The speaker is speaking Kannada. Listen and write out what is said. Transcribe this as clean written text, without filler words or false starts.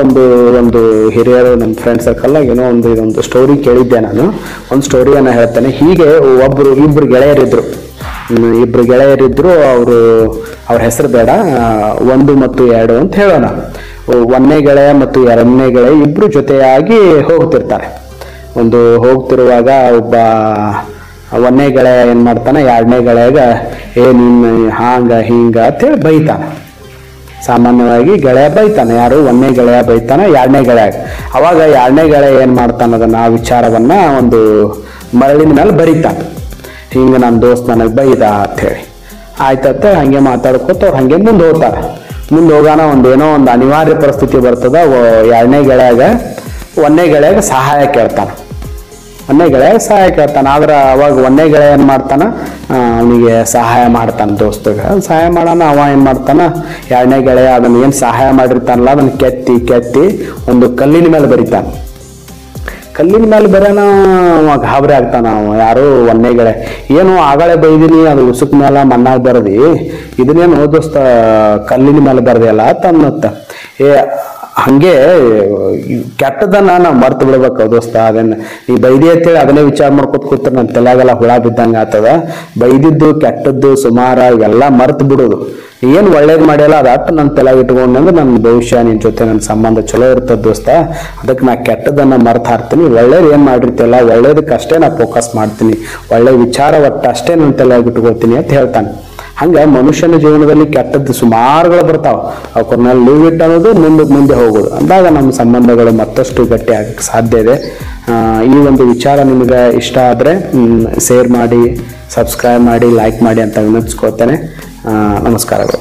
ಒಂದು ಒಂದು ಹಿರಿಯರು ನಮ್ಮ ಫ್ರೆಂಡ್ ಸರ್ಕಲ್ ಏನೋ ಇದೊಂದು ಸ್ಟೋರಿ ಕೇಳಿದ್ದೆ ನಾನು. ಒಂದು ಸ್ಟೋರಿಯನ್ನು ಹೇಳ್ತೇನೆ. ಹೀಗೆ ಇಬ್ರು ಗೆಳೆಯರಿದ್ರು. ಅವ್ರ ಹೆಸರು ಬೇಡ, 1 ಮತ್ತು 2 ಅಂತ ಹೇಳೋಣ. 1ನೇ ಗೆಳೆಯ ಮತ್ತು 2ನೇ ಗೆಳೆಯ ಇಬ್ರು ಜೊತೆಯಾಗಿ ಹೋಗ್ತಿರ್ತಾರೆ. ಹೋಗ್ತಿರುವಾಗ ಒಬ್ಬ 1ನೇ ಗೆಳೆಯ ಏನ್ ಮಾಡ್ತಾನೆ, 2ನೇ ಗೆಳೆಯಾಗ ನೀನ್ ಹಾಂಗ ಹಿಂಗ ಅಂತೇಳಿ ಬೈತಾನೆ. ಸಾಮಾನ್ಯವಾಗಿ ಗೆಳೆಯ ಬೈತಾನೆ. ಯಾರು? 1ನೇ ಗೆಳೆಯ ಬೈತಾನೆ 2ನೇ ಗೆಳೆಯ. ಅವಾಗ 2ನೇ ಗೆಳೆಯ ಏನ್ ಮಾಡ್ತಾನ, ಅದನ್ನ ಆ ವಿಚಾರವನ್ನ ಒಂದು ಮರಳಿನ ಮೇಲೆ ಬರೀತಾನೆ. ಹಿಂಗ ನನ್ನ ದೋಸ್ತ್ ನನಗೆ ಬೈದ ಅಂತ ಹೇಳಿ. ಆಯ್ತತ್ತೆ, ಹಂಗೆ ಮಾತಾಡ್ಕೊತ ಅವ್ರು ಹಂಗೆ ಮುಂದೆ ಹೋಗ್ತಾರೆ. ಮುಂದೆ ಹೋಗೋಣ ಏನೋ ಒಂದು ಅನಿವಾರ್ಯ ಪರಿಸ್ಥಿತಿ ಬರ್ತದ. 2ನೇ ಗೆಳೆಯಾಗ 1ನೇ ಗೆಳೆಯಾಗ ಸಹಾಯ ಕೇಳ್ತಾನೆ. ಆದ್ರೆ ಅವಾಗ 1ನೇ ಗೆಳೆಯ ಏನ್ ಮಾಡ್ತಾನ, ಅವನಿಗೆ ಸಹಾಯ ಮಾಡ್ತಾನೆ. ದೋಸ್ತಗ ಸಹಾಯ ಮಾಡೋಣ. ಅವ ಏನ್ ಮಾಡ್ತಾನ, 2ನೇ ಗೆಳೆಯ ಅದನ್ನ ಏನ್ ಸಹಾಯ ಮಾಡಿರ್ತಾನಲ್ಲ ಅದನ್ನ ಕೆತ್ತಿ ಒಂದು ಕಲ್ಲಿನ ಮೇಲೆ ಬರಿತಾನೆ. ಕಲ್ಲಿನ ಮೇಲೆ ಬರೋಣ, ಅವ ಗಾಬರಿ ಆಗ್ತಾನ. ಯಾರು? 1ನೇ ಗೆಳೆಯ. ಏನು ಆಗಳೇ ಬೈದಿನಿ, ಅದು ಉಸುಕ್ ಮೇಲೆ ಮಣ್ಣಾಗ ಬರದಿ, ಇದನ್ನೇನು ದೋಸ್ತ ಕಲ್ಲಿನ ಮೇಲೆ ಬರದಿಯಲ್ಲ ತನ್ನತ್ತ. ಹಂಗೆ ಕೆಟ್ಟದನ್ನ ನಾವು ಮರ್ತು ಬಿಡ್ಬೇಕು ದೋಸ್ತ. ಅದನ್ನ ನೀ ಬೈದಿ ಅಂತೇಳಿ ಅದನ್ನೇ ವಿಚಾರ ಮಾಡ್ಕೊತ ಕೂತ್ರೆ ನನ್ನ ತಲೆಯಾಗೆಲ್ಲ ಹುಳ ಬಿದ್ದಂಗ ಆಗ್ತದ. ಬೈದಿದ್ದು ಕೆಟ್ಟದ್ದು ಸುಮಾರ ಇವೆಲ್ಲ ಮರ್ತು ಬಿಡೋದು. ಏನು ಒಳ್ಳೇದು ಮಾಡ್ಯಲ್ಲ ಅದಟ್ಟು ನನ್ನ ತಲೆಗೆ ಇಟ್ಕೊಂಡ್ರೆ ನನ್ನ ಭವಿಷ್ಯ ನಿನ್ ಜೊತೆ ನನ್ನ ಸಂಬಂಧ ಚಲೋ ಇರ್ತದ ದೋಸ್ತ. ಅದಕ್ಕೆ ನಾ ಕೆಟ್ಟದನ್ನ ಮರ್ತು ಹಾರ್ತೀನಿ. ಒಳ್ಳೇದು ಏನ್ ಮಾಡಿರ್ತಿಲ್ಲ ಒಳ್ಳೇದಕ್ಕಷ್ಟೇ ನಾ ಫೋಕಸ್ ಮಾಡ್ತೀನಿ. ಒಳ್ಳೆ ವಿಚಾರ ಒಟ್ಟು ಅಷ್ಟೇ ನನ್ನ ತಲೆಯಾಗಿ ಇಟ್ಕೊಳ್ತೀನಿ ಅಂತ ಹೇಳ್ತಾನೆ. ಹಂಗ ಮನುಷ್ಯನ ಜೀವನದಲ್ಲಿ ಕೆಟ್ಟದ್ದು ಸುಮಾರುಗಳು ಬರ್ತಾವ. ಅವ್ರನ್ನೆಲ್ಲ ಲೀವ್ ಇಟ್ ಅನ್ನೋದು ಮುಂದೆ ಹೋಗೋದು. ಅಂದಾಗ ನಮ್ಮ ಸಂಬಂಧಗಳು ಮತ್ತಷ್ಟು ಗಟ್ಟಿ ಆಗಕ್ಕೆ ಸಾಧ್ಯ ಇದೆ. ಈ ಒಂದು ವಿಚಾರ ನಿಮಗೆ ಇಷ್ಟ ಆದರೆ ಶೇರ್ ಮಾಡಿ, ಸಬ್ಸ್ಕ್ರೈಬ್ ಮಾಡಿ, ಲೈಕ್ ಮಾಡಿ ಅಂತ ವಿನಂತಿಸ್ಕೊಳ್ತೇನೆ. ನಮಸ್ಕಾರಗಳು.